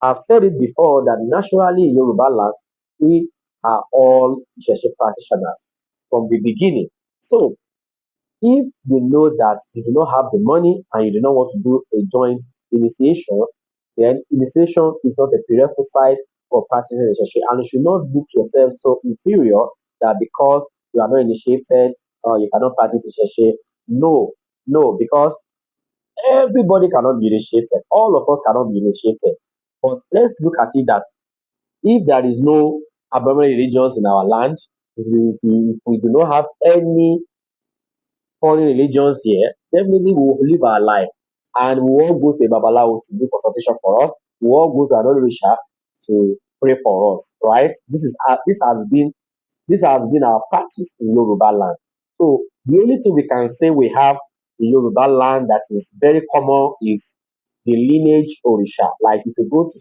I've said it before that naturally in Yoruba land, we are all Isheshe practitioners from the beginning. So if you know that you do not have the money and you do not want to do a joint initiation, then initiation is not a prerequisite for practicing Isheshe, and you should not look yourself so inferior that because you are not initiated, you cannot practice Isheshe. No, no, because everybody cannot be initiated. All of us cannot be initiated. But let's look at it that if there is no abnormal religions in our land, if we do not have any foreign religions here, definitely we will live our life. And we won't go to a Babalawo to do consultation for us. We won't go to an Orisha to pray for us. Right? This has been our practice in Yoruba land. So the only thing we can say we have in Yoruba land that is very common is the lineage Orisha. Like if you go to